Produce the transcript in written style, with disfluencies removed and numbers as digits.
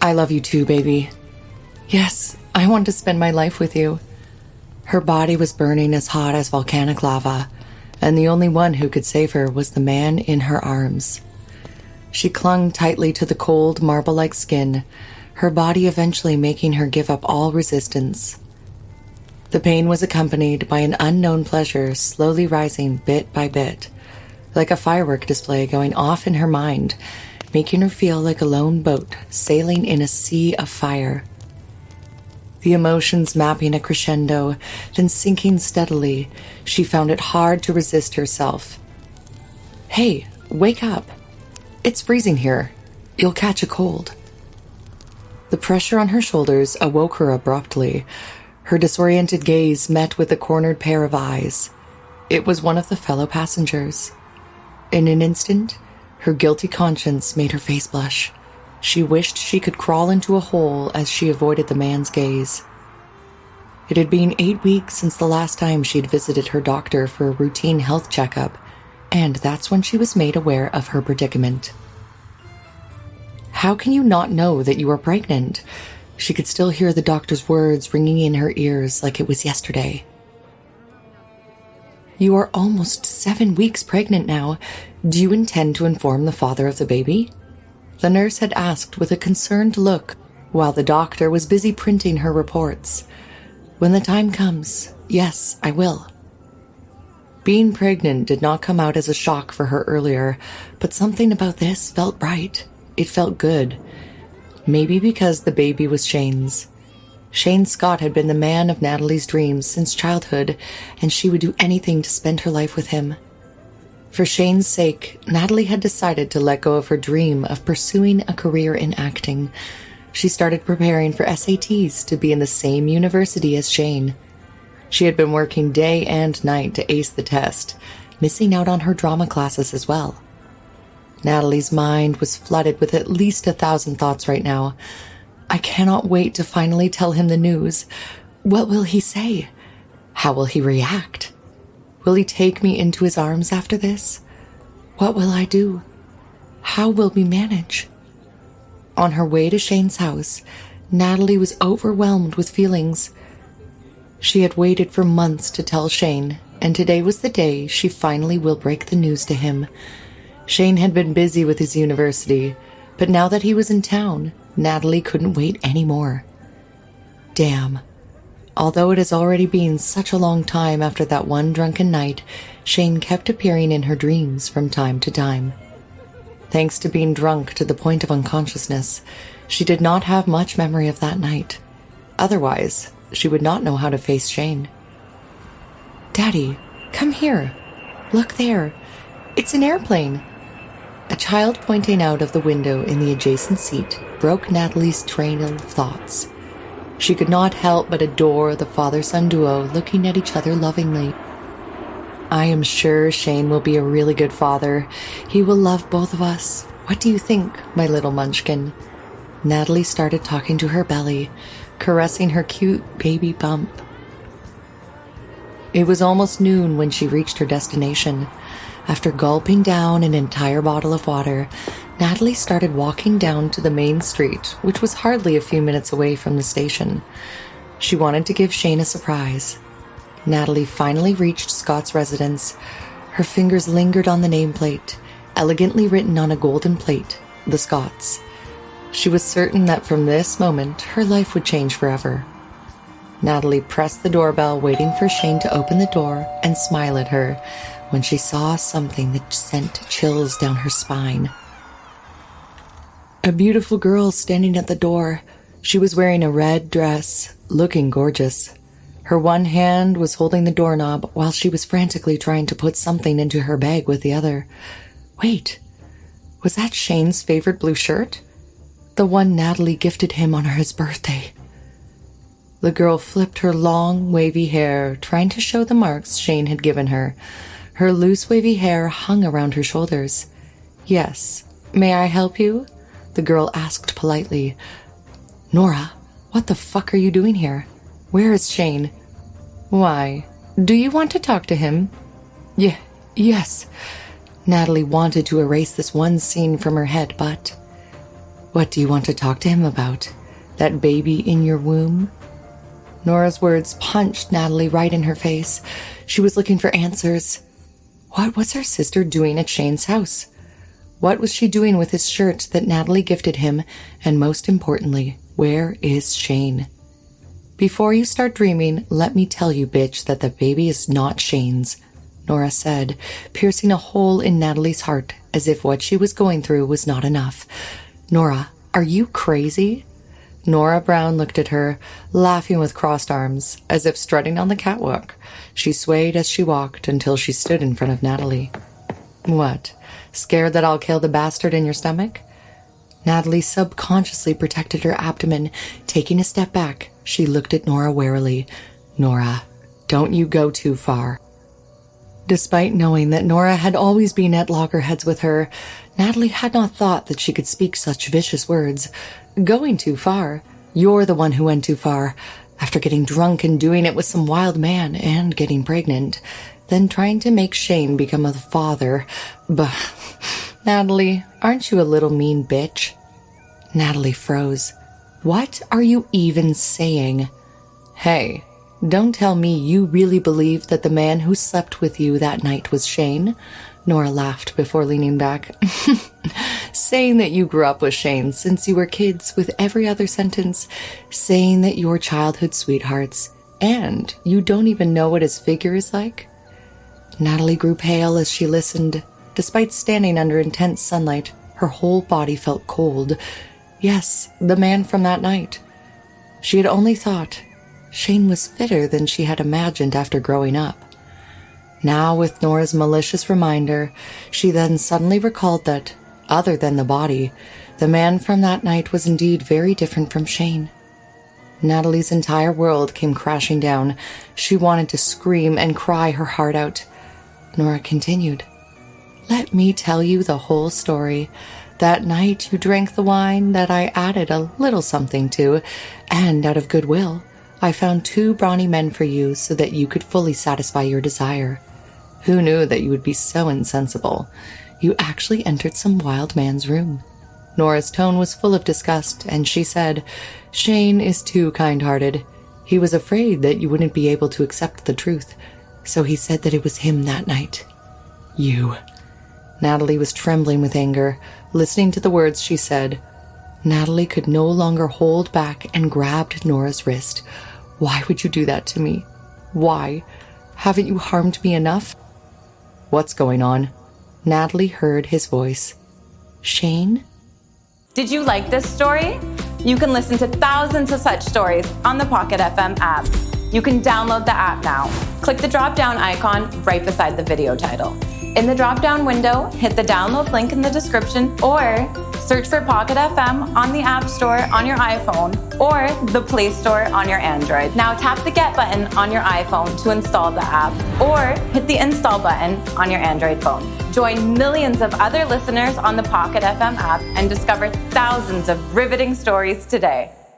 I love you too, baby. Yes, I want to spend my life with you. Her body was burning as hot as volcanic lava, and the only one who could save her was the man in her arms. She clung tightly to the cold, marble-like skin, her body eventually making her give up all resistance. The pain was accompanied by an unknown pleasure slowly rising bit by bit, like a firework display going off in her mind, making her feel like a lone boat sailing in a sea of fire. The emotions mapping a crescendo, then sinking steadily, she found it hard to resist herself. Hey, wake up. It's freezing here. You'll catch a cold. The pressure on her shoulders awoke her abruptly. Her disoriented gaze met with a cornered pair of eyes. It was one of the fellow passengers. In an instant, her guilty conscience made her face blush. She wished she could crawl into a hole as she avoided the man's gaze. It had been 8 weeks since the last time she'd visited her doctor for a routine health checkup, and that's when she was made aware of her predicament. How can you not know that you are pregnant? She could still hear the doctor's words ringing in her ears like it was yesterday. You are almost 7 weeks pregnant now. Do you intend to inform the father of the baby? The nurse had asked with a concerned look, while the doctor was busy printing her reports. When the time comes, yes, I will. Being pregnant did not come out as a shock for her earlier, but something about this felt right. It felt good. Maybe because the baby was Shane's. Shane Scott had been the man of Natalie's dreams since childhood, and she would do anything to spend her life with him. For Shane's sake, Natalie had decided to let go of her dream of pursuing a career in acting. She started preparing for SATs to be in the same university as Shane. She had been working day and night to ace the test, missing out on her drama classes as well. Natalie's mind was flooded with at least 1,000 thoughts right now. I cannot wait to finally tell him the news. What will he say? How will he react? Will he take me into his arms after this? What will I do? How will we manage? On her way to Shane's house, Natalie was overwhelmed with feelings. She had waited for months to tell Shane, and today was the day she finally will break the news to him. Shane had been busy with his university, but now that he was in town, Natalie couldn't wait anymore. Damn. Although it has already been such a long time after that one drunken night, Shane kept appearing in her dreams from time to time. Thanks to being drunk to the point of unconsciousness, she did not have much memory of that night. Otherwise, she would not know how to face Shane. Daddy, come here. Look there. It's an airplane. A child pointing out of the window in the adjacent seat broke Natalie's train of thoughts. She could not help but adore the father-son duo looking at each other lovingly. I am sure Shane will be a really good father. He will love both of us. What do you think, my little munchkin? Natalie started talking to her belly, caressing her cute baby bump. It was almost noon when she reached her destination. After gulping down an entire bottle of water, Natalie started walking down to the main street, which was hardly a few minutes away from the station. She wanted to give Shane a surprise. Natalie finally reached Scott's residence. Her fingers lingered on the nameplate, elegantly written on a golden plate, the Scotts. She was certain that from this moment, her life would change forever. Natalie pressed the doorbell, waiting for Shane to open the door and smile at her, when she saw something that sent chills down her spine. A beautiful girl standing at the door. She was wearing a red dress, looking gorgeous. Her one hand was holding the doorknob while she was frantically trying to put something into her bag with the other. Wait, was that Shane's favorite blue shirt? The one Natalie gifted him on his birthday. The girl flipped her long, wavy hair, trying to show the marks Shane had given her. Her loose, wavy hair hung around her shoulders. Yes, may I help you? The girl asked politely. Nora, what the fuck are you doing here? Where is Shane? Why, do you want to talk to him? Yes. Natalie wanted to erase this one scene from her head, but... What do you want to talk to him about? That baby in your womb? Nora's words punched Natalie right in her face. She was looking for answers. What was her sister doing at Shane's house? What was she doing with his shirt that Natalie gifted him? And most importantly, where is Shane? Before you start dreaming, let me tell you, bitch, that the baby is not Shane's, Nora said, piercing a hole in Natalie's heart as if what she was going through was not enough. Nora, are you crazy? Nora Brown looked at her, laughing with crossed arms, as if strutting on the catwalk. She swayed as she walked until she stood in front of Natalie. What? Scared that I'll kill the bastard in your stomach? Natalie subconsciously protected her abdomen. Taking a step back, she looked at Nora warily. Nora, don't you go too far. Despite knowing that Nora had always been at loggerheads with her, Natalie had not thought that she could speak such vicious words. Going too far? You're the one who went too far. After getting drunk and doing it with some wild man and getting pregnant, then trying to make Shane become a father. Bah. Natalie, aren't you a little mean bitch? Natalie froze. What are you even saying? Hey, don't tell me you really believe that the man who slept with you that night was Shane? Nora laughed before leaning back. Saying that you grew up with Shane since you were kids with every other sentence. Saying that you're childhood sweethearts. And you don't even know what his figure is like? Natalie grew pale as she listened. Despite standing under intense sunlight, her whole body felt cold. Yes, the man from that night. She had only thought Shane was fitter than she had imagined after growing up. Now, with Nora's malicious reminder, she then suddenly recalled that, other than the body, the man from that night was indeed very different from Shane. Natalie's entire world came crashing down. She wanted to scream and cry her heart out. Nora continued. Let me tell you the whole story. That night you drank the wine that I added a little something to, and out of goodwill, I found 2 brawny men for you so that you could fully satisfy your desire. Who knew that you would be so insensible? You actually entered some wild man's room. Nora's tone was full of disgust, and she said, Shane is too kind-hearted. He was afraid that you wouldn't be able to accept the truth, so he said that it was him that night. You. Natalie was trembling with anger, listening to the words she said. Natalie could no longer hold back and grabbed Nora's wrist. Why would you do that to me? Why? Haven't you harmed me enough? What's going on? Natalie heard his voice. Shane? Did you like this story? You can listen to thousands of such stories on the Pocket FM app. You can download the app now. Click the drop-down icon right beside the video title. In the drop-down window, hit the download link in the description or search for Pocket FM on the App Store on your iPhone or the Play Store on your Android. Now tap the Get button on your iPhone to install the app or hit the Install button on your Android phone. Join millions of other listeners on the Pocket FM app and discover thousands of riveting stories today.